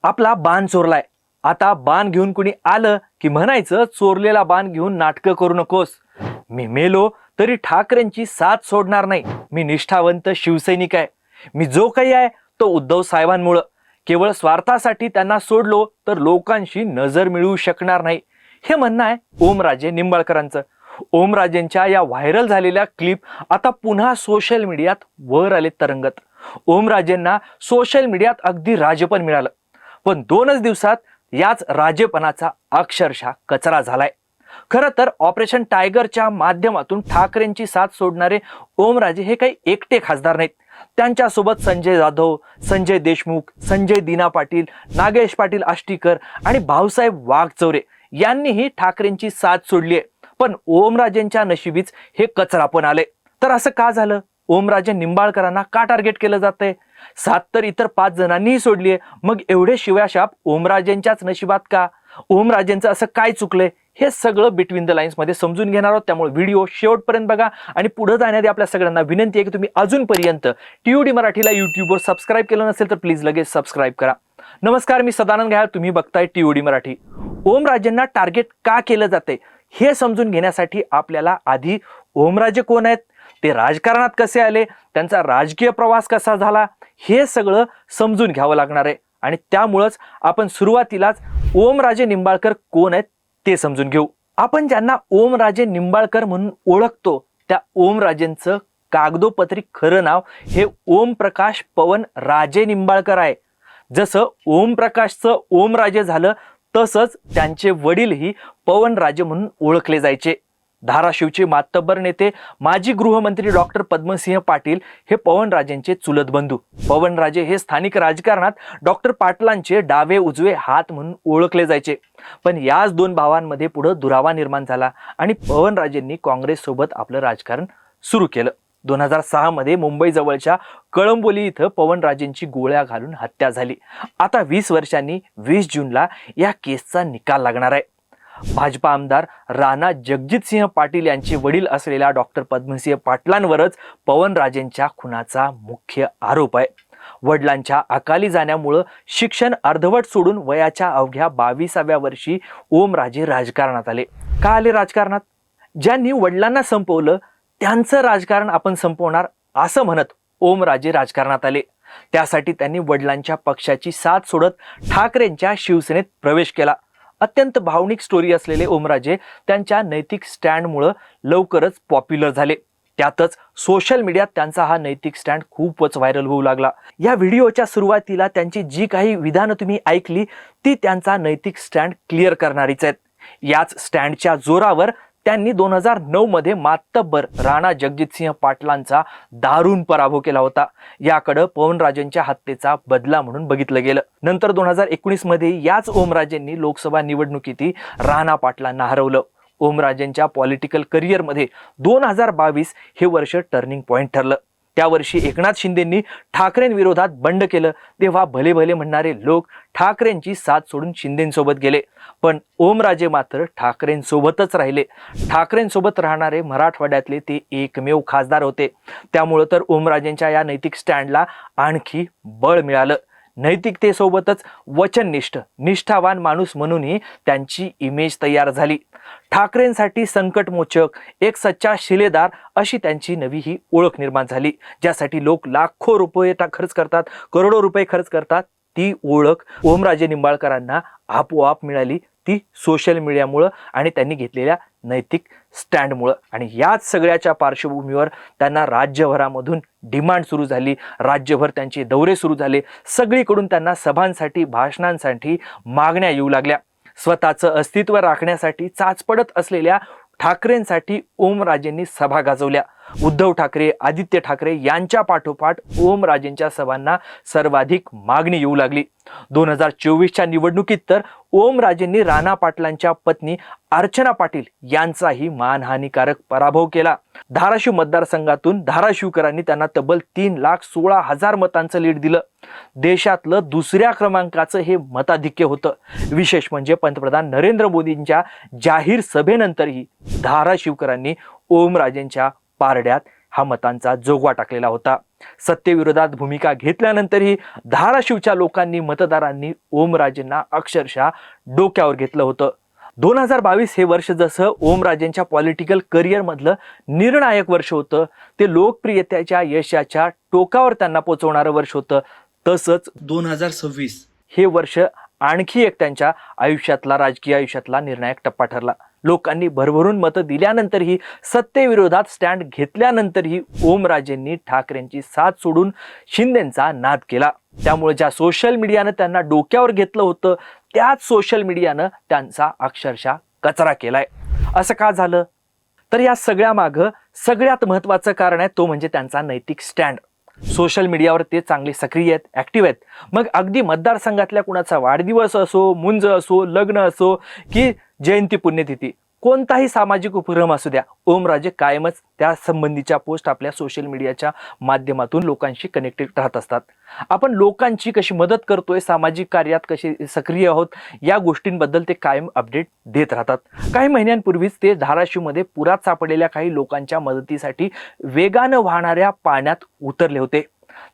आपला बाण चोरलाय. आता बाण घेऊन कुणी आलं की म्हणायचं चोरलेला बाण घेऊन नाटकं करू नकोस. मी मेलो तरी ठाकरेंची साथ सोडणार नाही. मी निष्ठावंत शिवसैनिक आहे. मी जो काही आहे तो उद्धव साहेबांमुळं. केवळ स्वार्थासाठी त्यांना सोडलो तर लोकांशी नजर मिळवू शकणार नाही. हे म्हणणं आहे ओमराजे निंबाळकरांचं. ओमराजेंच्या या व्हायरल झालेल्या क्लिप आता पुन्हा सोशल मीडियात वर आले तरंगत. ओमराजेंना सोशल मीडियात अगदी राजपण मिळालं, पण 2च दिवसात याच राजेपणाचा अक्षरशः कचरा झालाय. खरं तर ऑपरेशन टायगरच्या माध्यमातून ठाकरेंची साथ सोडणारे ओमराजे हे काही एकटे खासदार नाहीत. त्यांच्यासोबत संजय जाधव, संजय देशमुख, संजय दिना पाटील, नागेश पाटील आष्टीकर आणि भाऊसाहेब वाघचौरे यांनीही ठाकरेंची साथ सोडली आहे. पण ओमराजेंच्या नशिबीच हे कचरा पण आले. तर असं का झालं? ओमराजे निंबाळकरांना का टार्गेट केलं जातंय? साथ तर इतर 5 जणांनीही सोडलीये, मग एवढे शिव्याशाप ओमराजेंच्याच नशिबात का? ओमराजेंचं असं काय चुकलंय? हे सगळं बिटवीन द लाईन्स मध्ये समजून घेणार आहोत. त्यामुळे व्हिडिओ शेवटपर्यंत बघा. आणि पुढे जाण्याआधी आपल्या सगळ्यांना विनंती आहे की तुम्ही अजूनपर्यंत टीओडी मराठीला युट्यूबवर सबस्क्राईब केलं नसेल तर प्लीज लगेच सबस्क्राईब करा. नमस्कार, मी सदानंद घ्याळ, तुम्ही बघताय टीओडी मराठी. ओमराजेंना टार्गेट का केलं जाते हे समजून घेण्यासाठी आपल्याला आधी ओमराजे कोण आहेत, ते राजकारणात कसे आले, त्यांचा राजकीय प्रवास कसा झाला, हे सगळं समजून घ्यावं लागणार आहे. आणि त्यामुळेच आपण सुरुवातीलाच ओमराजे निंबाळकर कोण आहेत ते समजून घेऊ. आपण ज्यांना ओमराजे निंबाळकर म्हणून ओळखतो त्या ओमराजेंचं कागदोपत्री खरं नाव हे ओमप्रकाश पवन राजे निंबाळकर आहे. जसं ओमप्रकाशचं ओमराजे झालं तसंच त्यांचे वडीलही पवनराजे म्हणून ओळखले जायचे. धाराशिवचे मातब्बर नेते माजी गृहमंत्री डॉक्टर पद्मसिंह पाटील हे पवनराजेंचे चुलत बंधू. पवनराजे हे स्थानिक राजकारणात डॉक्टर पाटलांचे डावे उजवे हात म्हणून ओळखले जायचे. पण याच 2 भावांमध्ये पुढे दुरावा निर्माण झाला आणि पवनराजेंनी काँग्रेस सोबत आपलं राजकारण सुरू केलं. 2006 मध्ये मुंबई जवळच्या कळंबोली इथं पवनराजेंची गोळ्या घालून हत्या झाली. आता 20 वर्षांनी 20 जूनला या केसचा निकाल लागणार आहे. भाजपा आमदार राणा जगजितसिंह पाटील यांचे वडील असलेल्या डॉक्टर पद्मसिंह पाटलांवरच पवनराजेंच्या खुनाचा मुख्य आरोप आहे. वडिलांच्या अकाली जाण्यामुळं शिक्षण अर्धवट सोडून वयाच्या अवघ्या 22व्या वर्षी ओमराजे राजकारणात आले. का आले राजकारणात? ज्यांनी वडिलांना संपवलं त्यांचं राजकारण आपण संपवणार असं म्हणत ओमराजे राजकारणात आले. त्यासाठी त्यांनी वडिलांच्या पक्षाची साथ सोडत ठाकरेंच्या शिवसेनेत प्रवेश केला. अत्यंत भावनिक स्टोरी असलेले ओमराजे त्यांच्या नैतिक स्टँडमुळे लवकरच पॉप्युलर झाले. त्यातच सोशल मीडियात त्यांचा हा नैतिक स्टँड खूपच व्हायरल होऊ लागला. या व्हिडिओच्या सुरुवातीला त्यांची जी काही विधानं तुम्ही ऐकली ती त्यांचा नैतिक स्टँड क्लिअर करणारीच आहेत. याच स्टँडच्या जोरावर त्यांनी 2009 मध्ये मातब्बर राणा जगजितसिंह पाटलांचा दारुण पराभव केला होता. याकडे पवनराजेंच्या हत्येचा बदला म्हणून बघितलं गेलं. नंतर 2019 मध्ये याच ओमराजेंनी लोकसभा निवडणुकीत राणा पाटलांना हरवलं. ओमराजेंच्या पॉलिटिकल करिअरमध्ये 2022 हे वर्ष टर्निंग पॉइंट ठरलं. त्या वर्षी एकनाथ शिंदेंनी ठाकरेंविरोधात बंड केलं तेव्हा भले भले म्हणणारे लोक ठाकरेंची साथ सोडून शिंदेंसोबत गेले. पण ओमराजे मात्र ठाकरेंसोबतच राहिले. ठाकरेंसोबत राहणारे मराठवाड्यातले ते एकमेव खासदार होते. त्यामुळे तर ओमराजेंच्या या नैतिक स्टँडला आणखी बळ मिळालं. नैतिकतेसोबतच वचननिष्ठ निष्ठावान माणूस म्हणूनही त्यांची इमेज तयार झाली. ठाकरेंसाठी संकटमोचक, एक सच्चा शिलेदार अशी त्यांची नवी ही ओळख निर्माण झाली. ज्यासाठी लोक लाखो रुपये खर्च करतात, करोडो रुपये खर्च करतात. ती ओळख ओमराजे निंबाळकरांना आपोआप मिळाली, ती सोशल मीडियामुळं आणि त्यांनी घेतलेल्या नैतिक स्टँडमुळं. आणि याच सगळ्याच्या पार्श्वभूमीवर त्यांना राज्यभरामधून डिमांड सुरू झाली. राज्यभर त्यांचे दौरे सुरू झाले. सगळीकडून त्यांना सभांसाठी, भाषणांसाठी मागण्या येऊ लागल्या. स्वतःचं अस्तित्व राखण्यासाठी चाचपडत असलेल्या ठाकरेंसाठी ओमराजेंनी सभा गाजवल्या. उद्धव ठाकरे, आदित्य ठाकरे यांच्या पाठोपाठ ओमराजेंच्या सभांना सर्वाधिक मागणी येऊ लागली. 2024च्या निवडणुकीत तर ओमराजेंनी राणा पाटलांच्या पत्नी अर्चना पाटील यांचाही मानहानिकारक पराभव केला. धाराशिव मतदारसंघातून धाराशिवकरांनी त्यांना तब्बल 3,16,000 मतांचं लीड दिलं. देशातलं 2ऱ्या क्रमांकाचं हे मताधिक्य होतं. विशेष म्हणजे पंतप्रधान नरेंद्र मोदींच्या जाहीर सभेनंतरही धाराशिवकरांनी ओमराजेंच्या पारड्यात हा मतांचा जोगवा टाकलेला होता. सत्तेविरोधात भूमिका घेतल्यानंतरही धाराशिवच्या लोकांनी मतदारांनी ओमराजेंना अक्षरशः डोक्यावर घेतलं होतं. 2022 हे वर्ष जसं ओमराजेंच्या पॉलिटिकल करिअर मधलं निर्णायक वर्ष होतं, ते लोकप्रियतेच्या यशाच्या टोकावर त्यांना पोहोचवणारं वर्ष होतं, तसंच 2026 हे वर्ष आणखी एक त्यांच्या आयुष्यातला, राजकीय आयुष्यातला निर्णायक टप्पा ठरला. लोकांनी भरभरून मतं दिल्यानंतरही, सत्तेविरोधात स्टँड घेतल्यानंतरही ओमराजेंनी ठाकरेंची साथ सोडून शिंदेंचा नाद केला. त्यामुळे ज्या सोशल मीडियानं त्यांना डोक्यावर घेतलं होतं, त्याच सोशल मीडियानं त्यांचा अक्षरशः कचरा केलाय. असं का झालं? तर या सगळ्या मागं सगळ्यात महत्वाचं कारण आहे, तो म्हणजे त्यांचा नैतिक स्टँड. सोशल मीडियावर ते चांगले सक्रिय आहेत, ऍक्टिव्ह आहेत. मग अगदी मतदारसंघातल्या कुणाचा वाढदिवस असो, मुंज असो, लग्न असो की जयंती पुण्यतिथी, कोणताही सामाजिक उपक्रम असू द्या, ओमराजे कायमच त्या संबंधीच्या पोस्ट आपल्या सोशल मीडियाच्या माध्यमातून लोकांशी कनेक्टेड राहत असतात. आपण लोकांची कशी मदत करतोय, सामाजिक कार्यात कसे सक्रिय आहोत, या गोष्टींबद्दल ते कायम अपडेट देत राहतात. काही महिन्यांपूर्वीच ते धाराशिवमध्ये पुरात सापडलेल्या काही लोकांच्या मदतीसाठी वेगानं वाहणाऱ्या पाण्यात उतरले होते.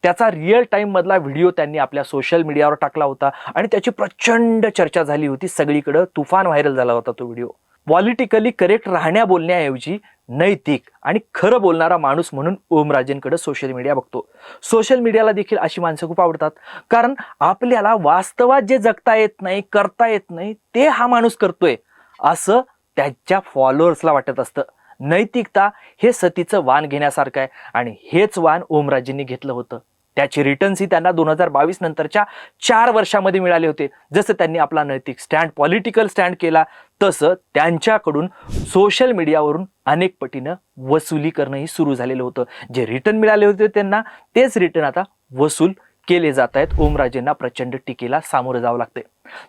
त्याचा रिअल टाइम मधला व्हिडिओ त्यांनी आपल्या सोशल मीडियावर टाकला होता आणि त्याची प्रचंड चर्चा झाली होती. सगळीकडे तुफान व्हायरल झाला होता तो व्हिडिओ. पॉलिटिकली करेक्ट राहण्या बोलण्याऐवजी नैतिक आणि खरं बोलणारा माणूस म्हणून ओमराजेंकडे सोशल मीडिया बघतो. सोशल मीडियाला देखील अशी माणसं खूप आवडतात, कारण आपल्याला वास्तवात जे जगता येत नाही, करता येत नाही, ते हा माणूस करतोय असं त्याच्या फॉलोअर्सला वाटत असतं. नैतिकता हे सतीचं वाण घेण्यासारखं आहे आणि हेच वाण ओमराजेंनी घेतलं होतं. त्याचे रिटर्न्सही त्यांना 2022 नंतरच्या 4 वर्षामध्ये मिळाले होते. जसं त्यांनी आपला नैतिक स्टँड, पॉलिटिकल स्टँड केला, तसं त्यांच्याकडून सोशल मीडियावरून अनेक पटीनं वसुली करणंही सुरू झालेलं होतं. जे रिटर्न मिळाले होते त्यांना, तेच रिटर्न आता वसूल केले जात आहेत. ओमराजेंना प्रचंड टीकेला सामोरं जावं लागते.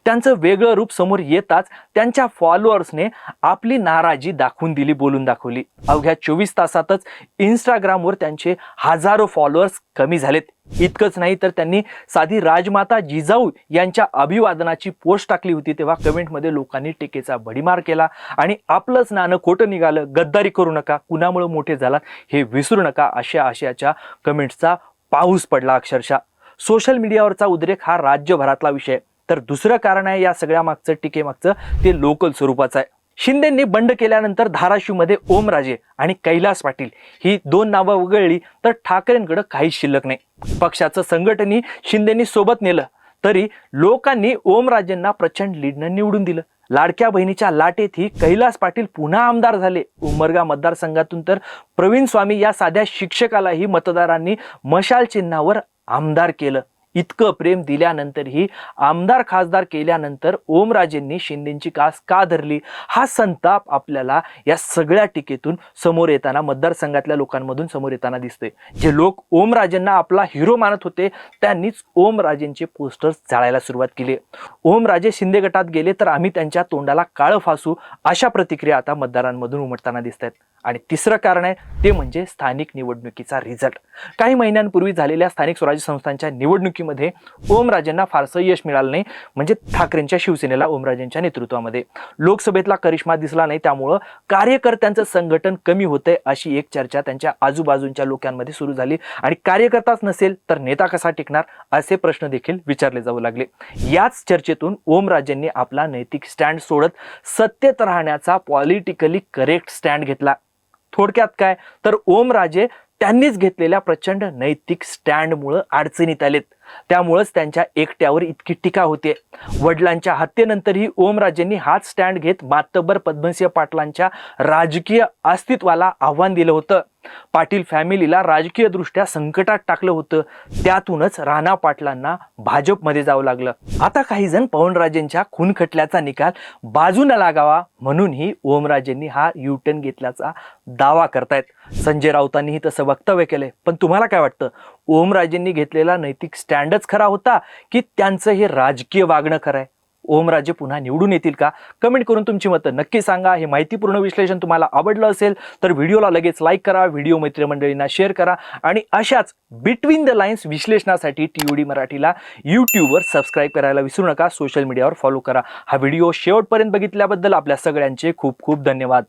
त्यांचं वेगळं रूप समोर येताच त्यांच्या फॉलोअर्सने आपली नाराजी दाखवून दिली, बोलून दाखवली. अवघ्या 24 तासातच इंस्टाग्रामवर त्यांचे हजारो फॉलोअर्स कमी झालेत. इतकंच नाही तर त्यांनी साधी राजमाता जिजाऊ यांच्या अभिवादनाची पोस्ट टाकली होती, तेव्हा कमेंटमध्ये लोकांनी टीकेचा भडीमार केला आणि आपलंच नाणं खोटं निघालं, गद्दारी करू नका, कुणामुळे मोठे झालात हे विसरू नका, अशा आशयाच्या कमेंट्सचा पाऊस पडला अक्षरशः. सोशल मीडियावरचा उद्रेक हा राज्यभरातला विषय. तर दुसरं कारण आहे या सगळ्या मागचं, टीकेमागचं, ते लोकल स्वरूपाचं आहे. शिंदेंनी बंड केल्यानंतर धाराशिवमध्ये ओमराजे आणि कैलास पाटील ही 2 नावं वगळली तर ठाकरेंकडे काहीच शिल्लक नाही. पक्षाचं संघटनही शिंदेंनी सोबत नेलं, तरी लोकांनी ओमराजेंना प्रचंड लीडनं निवडून दिलं. लाडक्या बहिणीच्या लाटेतही कैलास पाटील पुन्हा आमदार झाले. उमरगा मतदारसंघातून तर प्रवीण स्वामी या साध्या शिक्षकालाही मतदारांनी मशाल चिन्हावर आमदार केलं. इतकं प्रेम दिल्यानंतरही, आमदार खासदार केल्यानंतर ओमराजेंनी शिंदेंची कास का धरली, हा संताप आपल्याला या सगळ्या टीकेतून समोर येताना, मतदारसंघातल्या लोकांमधून समोर येताना दिसतोय. जे लोक ओमराजेंना आपला हिरो मानत होते, त्यांनीच ओमराजेंचे पोस्टर्स जाळायला सुरुवात केली. ओमराजे शिंदे गटात गेले तर आम्ही त्यांच्या तोंडाला काळं फासू, अशा प्रतिक्रिया आता मतदारांमधून उमटताना दिसत आहेत. आणि तिसरं कारण आहे ते म्हणजे स्थानिक निवडणुकीचा रिझल्ट. काही महिन्यांपूर्वी झालेल्या स्थानिक स्वराज्य संस्थांच्या निवडणुकीमध्ये ओमराजेंना फारसं यश मिळालं नाही. म्हणजे ठाकरेंच्या शिवसेनेला ओमराजेंच्या नेतृत्वामध्ये लोकसभेतला करिश्मा दिसला नाही, त्यामुळं कार्यकर्त्यांचं संघटन कमी होतंय अशी एक चर्चा त्यांच्या आजूबाजूच्या लोकांमध्ये सुरू झाली. आणि कार्यकर्ताच नसेल तर नेता कसा टिकणार, असे प्रश्न देखील विचारले जाऊ लागले. याच चर्चेतून ओमराजेंनी आपला नैतिक स्टँड सोडत सत्तेत राहण्याचा पॉलिटिकली करेक्ट स्टँड घेतला. थोडक्यात काय तर ओमराजे त्यांनीच घेतलेल्या प्रचंड नैतिक स्टँडमुळे अडचणीत आलेत. त्यामुळेच त्यांच्या एकट्यावर इतकी टीका होते. वडिलांच्या हत्येनंतरही ओमराजेंनी हाच स्टँड घेत मातब्बर पद्मसिंह पाटलांच्या राजकीय अस्तित्वाला आव्हान दिलं होतं. पाटील फॅमिलीला राजकीय दृष्ट्या संकटात टाकलं होतं. त्यातूनच राणा पाटलांना भाजपमध्ये जावं लागलं. आता काही जण पवनराजेंच्या खून खटल्याचा निकाल बाजूला लागावा म्हणूनही ओमराजेंनी हा युटर्न घेतल्याचा दावा करतायत. संजय राऊतांनीही तसं वक्तव्य केलंय. पण तुम्हाला काय वाटतं, ओमराजेंनी घेतलेला नैतिक स्टँडच खरा होता की त्यांचं हे राजकीय वागणं खरं आहे? ओमराजे पुन्हा निवडून येतील का? कमेंट करून तुमची मतं नक्की सांगा. हे माहितीपूर्ण विश्लेषण तुम्हाला आवडलं असेल तर व्हिडिओला लगेच लाईक करा, व्हिडिओ मित्रमंडळींना शेअर करा आणि अशाच बिटवीन द लाईन्स विश्लेषणासाठी TOD मराठीला यूट्यूबवर सबस्क्राईब करायला विसरू नका. सोशल मीडियावर फॉलो करा. हा व्हिडिओ शेवटपर्यंत बघितल्याबद्दल आपल्या सगळ्यांचे खूप खूप धन्यवाद.